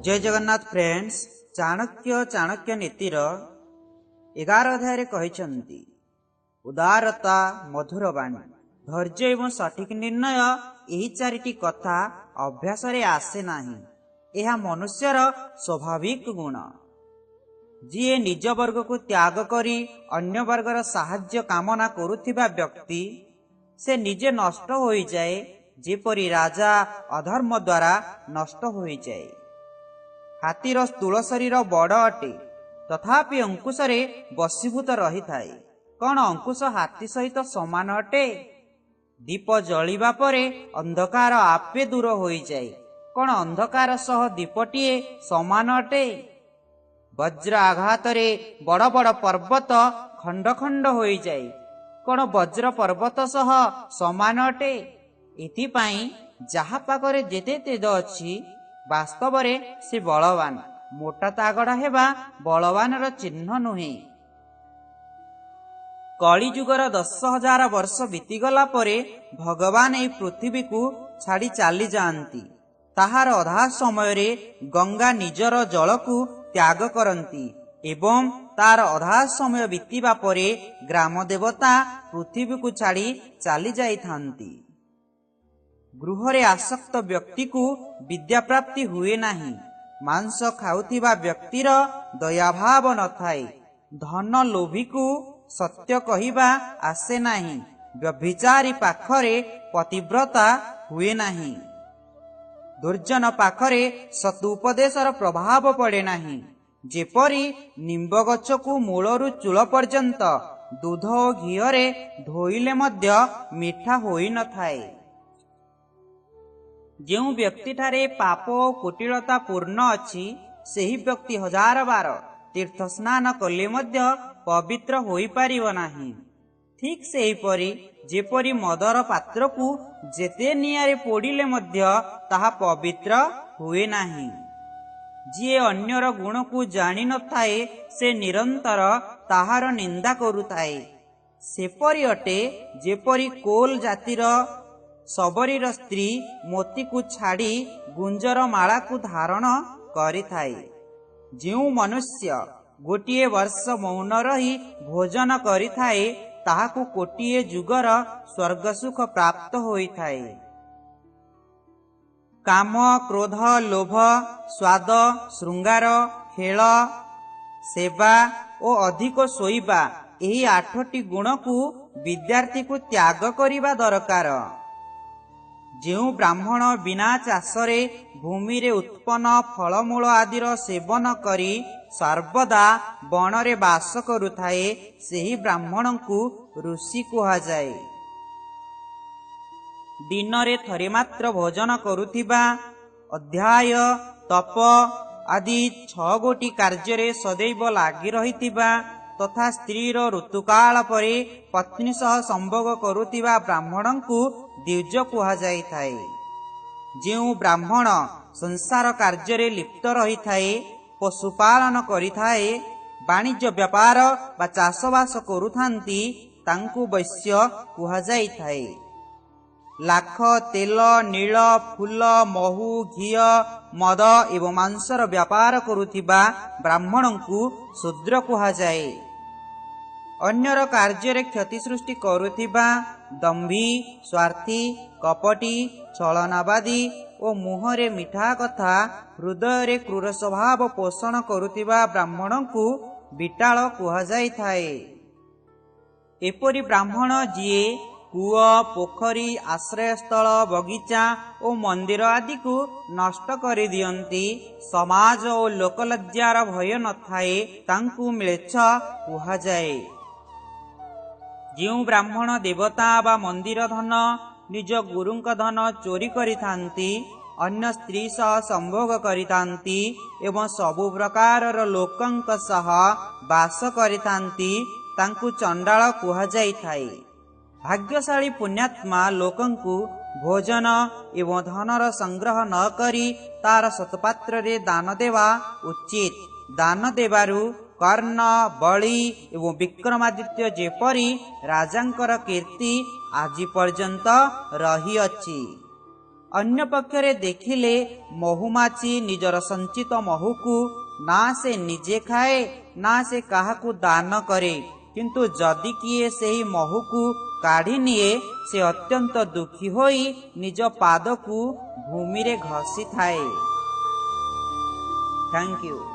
जय जगन्नाथ फ्रेंड्स। चाणक्य नीतिर 11 अध्याय कहते उदारता, मधुर वाणी, धैर्य एवं सठिक निर्णय यही चारिटी कथा अभ्यास रे आसे नाही। यह मनुष्यर स्वाभाविक गुण। जी निज वर्ग को त्याग करी अन्य वर्गर साहाय्य कामना करुथिबा व्यक्ति से निजे नष्ट होई जाए, जेपरी राजा अधर्म द्वारा नष्ट होई जाए। हाथीर स्थूल शरीर बड़ अटे, तथापि अंकुशरे बसीभूत रही थाए। कौन अंकुश हाथी सहित समान अटे? दीप जलिबा परे अंधकार आपे दूर होई जाए। कौन अंधकार सह दीपटीए समान अटे? वज्र आघात रे बड़ बड़ पर्वत खंड खंड होई जाए। कौन वज्र पर्वत सह समान अटे? एथिपाई जहा पाखरे जेते तेज अछि, वास्तव रे से बलवान। मोटा तागड़ा हेबा बलवानर चिन्ह नुहे। कली जुगर 10,000 वर्ष बीतीगला परे भगवान एई पृथ्वी को छाड़ी चली जाती। ताहार अधा समय रे गंगा निजर जल को त्याग करती एवं तार अधा समय बीतीबा परे ग्राम देवता पृथ्वी को छाड़ी चली जाइथांती। गृहरे आसक्त व्यक्ति को विद्या प्राप्ति हुए नहीं। मांस खाउथिबा व्यक्तिर दयाभाव न थाए। धन लोभी को सत्य कहिबा आसे नहीं। व्यभिचारी पाखरे पतिव्रता हुए नहीं। दुर्जन पाखरे सदुपदेशर प्रभाव पड़े नहीं। जेपरी निंब गछ को मूलरू चूल पर्यंत दूध और घीरे धोइले मध्य मीठा होई न थाए। जेउ व्यक्ति ठारे पाप और कुटिलता पूर्ण अछि, सेही व्यक्ति 1000 बार तीर्थ स्नान कले मध्य पवित्र होई पारिब नाही। ठीक सेहीपरि जेपरि मदर पात्र को जेते नियारे पोड़िले मध्य ताहा पवित्र हुए नाही। जिए अन्यर गुण को जानी न थाए, से निरंतर ताहार निंदा करुथाए। सेपरि अटे जेपरि कोल जातिर सबरीर स्त्री मोती को छाड़ी गुंजर माला को धारण करिथाए। जेउ मनुष्य गोटिए वर्ष मौन रही भोजन करिथाए, ताहाकु कोटिए जुगर स्वर्ग सुख प्राप्त होइथाए। काम, क्रोध, लोभ, स्वाद, श्रृंगार, खेल, सेवा और अधिक सोइबा एही 8टी गुण को विद्यार्थी को त्याग करिबा दरकार। जेउ ब्राह्मण बिना चाषरे भूमि रे उत्पन्न फलमूल आदिर सेवन करी सर्वदा वनरे बास करुथाए, सेही ब्राह्मण को ऋषि कुहा जाए। दिन रे थरे मात्र भोजन करुथिबा, अध्याय, तप आदि 6 गोटी कार्य रे सदैव लागी रहिथिबा, तथा स्त्रीर ऋतुकाल परे पत्नी सह संभोग करुथिबा ब्राह्मण को द्विज कुहा जाइथाए। जेउ ब्राह्मण संसार कार्य रे लिप्त रही थाए, पशुपालन करिथाए, वाणिज्य व्यापार बा चाषबास करुथांती, तांकु वैश्य कुहा जाइथाए। लाख, तेल, नील, फूल, महू, घी, मद एवं मांसर व्यापार करुथिबा ब्राह्मण को शूद्र कुहा जाए। अन्यर कार्य रे क्षति सृष्टि करुथिबा, दंभी, स्वार्थी, कपटी, छलनाबादी और मुहरे मिठा कथा, हृदय रे क्रूर स्वभाव पोषण करुथिबा ब्राह्मण को बिटाल कुहा जाइथाए। एपरि ब्राह्मण जिए कूआ, पोखरी, आश्रयस्थल, बगीचा और मंदिर आदि को नष्ट कर दियंती, समाज और लोकलज्जार भय न थाए, तांकु म्लेच्छ कुहा जाए। जेउ ब्राह्मण देवता बा मंदिर धन निज गुरुंक धन चोरी करिथांती, अन्य स्त्री सह संभोग करिथांती एवं सबु प्रकार लोकंक सह बास करिथांती, तांकु चंडाल कुहा जाइथाए। भाग्यशाली पुण्यात्मा लोकंकु भोजन एवं धनर संग्रह न करी तार सतपात्र रे दान देवा उचित। दान देवारु କର୍ଣ୍ଣ, ବଳି ଏବଂ ବିକ୍ରମାଦିତ୍ୟ ଯେପରି ରାଜାଙ୍କର କୀର୍ତ୍ତି ଆଜି ପର୍ଯ୍ୟନ୍ତ ରହିଅଛି। ଅନ୍ୟପକ୍ଷରେ ଦେଖିଲେ ମହୁମାଛି ନିଜର ସଞ୍ଚିତ ମହୁକୁ ନା ସେ ନିଜେ ଖାଏ ନା ସେ କାହାକୁ ଦାନ କରେ, କିନ୍ତୁ ଯଦି କିଏ ସେହି ମହୁକୁ କାଢ଼ି ନିଏ ସେ ଅତ୍ୟନ୍ତ ଦୁଃଖୀ ହୋଇ ନିଜ ପାଦକୁ ଭୂମିରେ ଘଷିଥାଏ। Thank you.